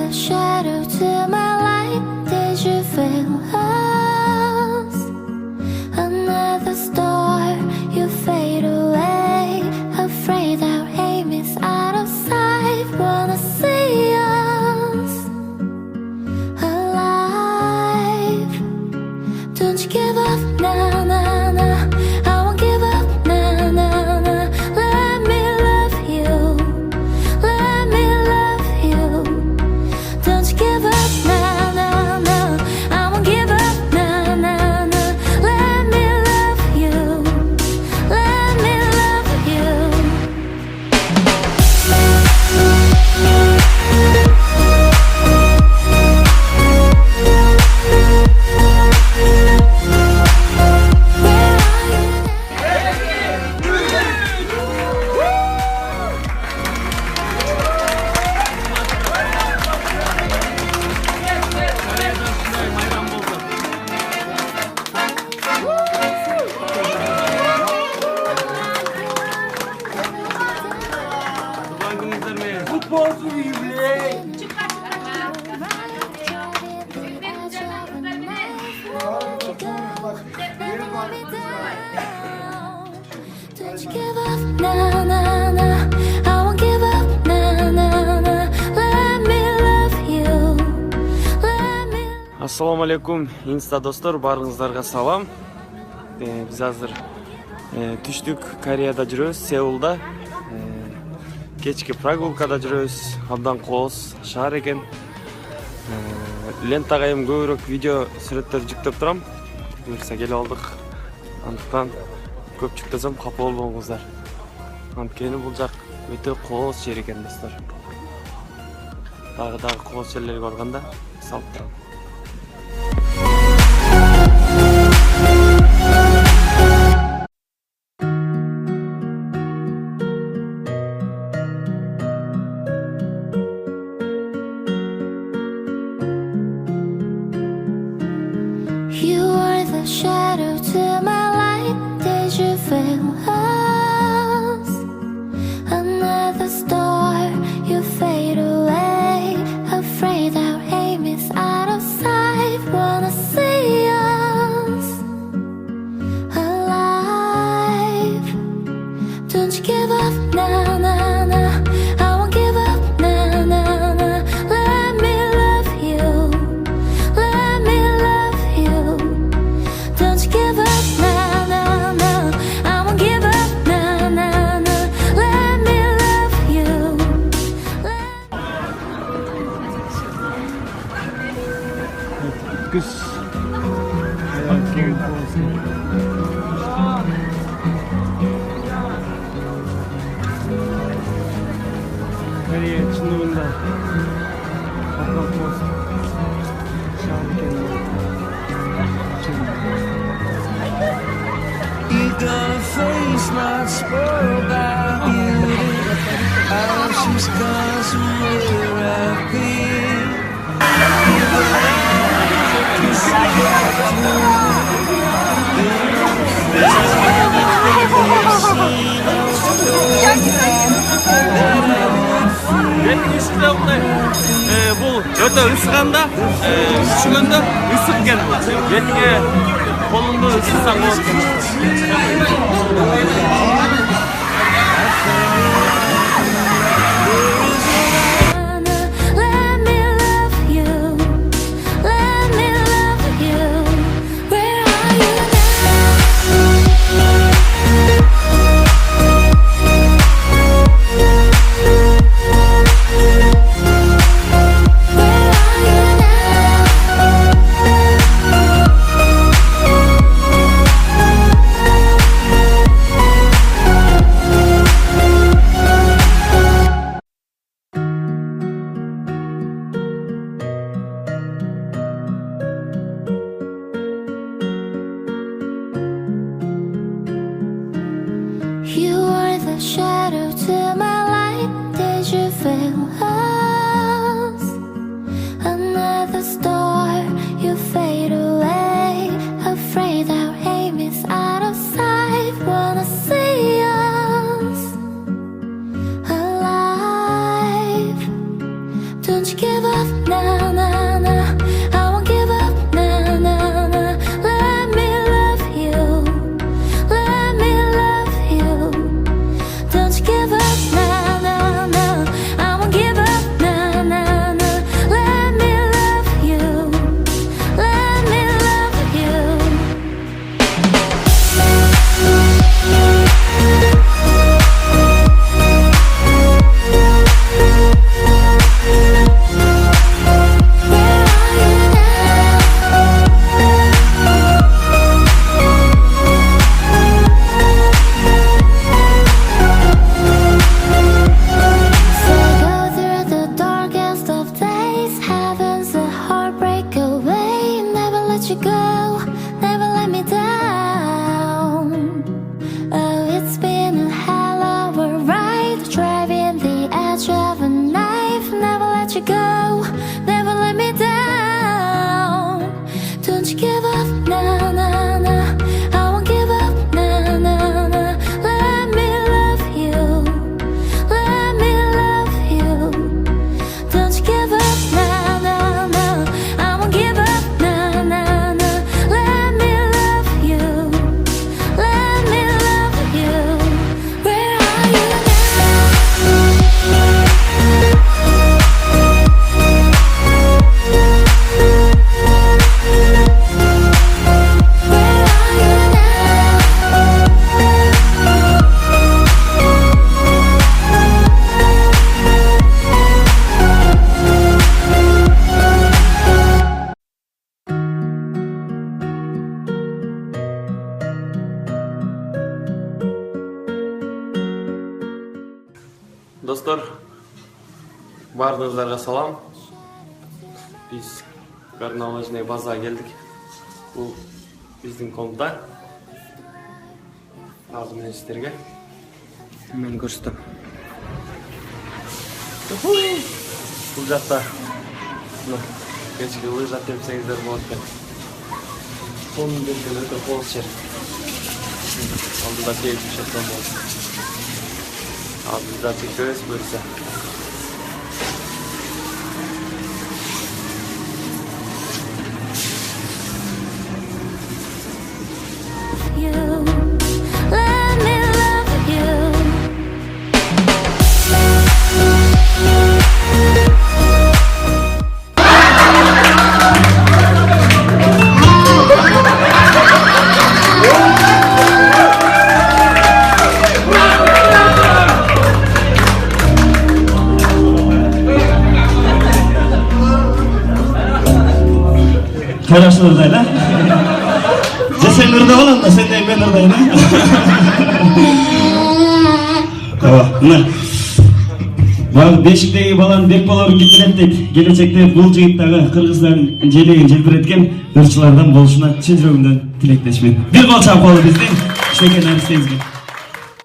the shadow to my light. Did you feel us? Another star, you fade away. Afraid our aim is out of sight. Wanna see us alive. Don't you give up, nah, nah, nah. I won't give up, nah, nah, nah. Let me love you. Let me love you. Don't you give up, nah, nah, nah. I won't give up, nah, nah, nah. Let me love you. Let me love you. Don't you give up, nah, nah, nah. I won't give up, nah, nah, nah. Let me love you. Let me. Ассаламу алейкум, инста достор, барыңыздарга салам. Биз азыр түштүк Кореяда жүрөбүз, Сеулда. Кечки прогулкада жүрөбүз. Абдан кооз шаар экен. Лентага эми көбүрөөк видео сүрөттөр жүктөп турам. Буюрса келип алдык. Андыктан көп жүктөсөм капа болбоңуздар. Анткени бул жак өтө кооз жер экен достор. Дагы кооз жерлерди көргөндө салып турам. You are the shadow to my light. Did you feel us? Another star, you fade away. Afraid our aim is out of sight. Wanna see us alive. Don't you give up, nah, nah, nah. I won't give up, nah, nah, nah. Let me love you. Let me love you. Don't you give up, nah, nah, nah. I won't give up, nah, nah, nah. Let me love you. Күз Корея чындыгында абдан кооз шаар экен. You got a face not spoiled by beauty. How she's gone somewhere I've been. Бул өтө ысыканда, üşүгөндө ысык экен. Бетиңе колуңду ысытсаң болот. Let me love you. Let me love you. Where are you You are the shadow to my light. Did you feel us? Another star, you fade away. Afraid our aim is out of sight. Wanna see us alive. Don't you give up. let you go, never let me down. Oh, it's been a hell of a ride, driving the edge of a knife. Never let you go, never let me down. Don't you give up, no, no, no. I won't give up, no, no, no. Let me love you, let me love you. Don't you give up, no, no, no. I won't give up, no, no, no. Let me love you, let me love you. Where are you now? Where are you now? Достор, барлығыңыздарға салам. Біз горнолыжный базаға келдік. Бұл біздің комда. Алдымен сіздерге мен көрсетем. Бұл жақта кешкі лыжа тепсеңіздер болады екен. Соның белгілі өте қолыс жер. Алдында тегіп шеттен болады. Алдында тектерес бөлсе. You, let me love you. Хорошо, да? Sen nerede olan da sen de ben neredeyim? Tamam, ne? Bak Beşik'teki balan dek balarını gittirettik. Gelecekte bul jigitdagi Kırgızların jelegen jeldiretken ırkçılardan boluşuna çin жүрөгүмдөн tilekleşmen. Bir kol çap kolu bizden. İşteken aristeyizge.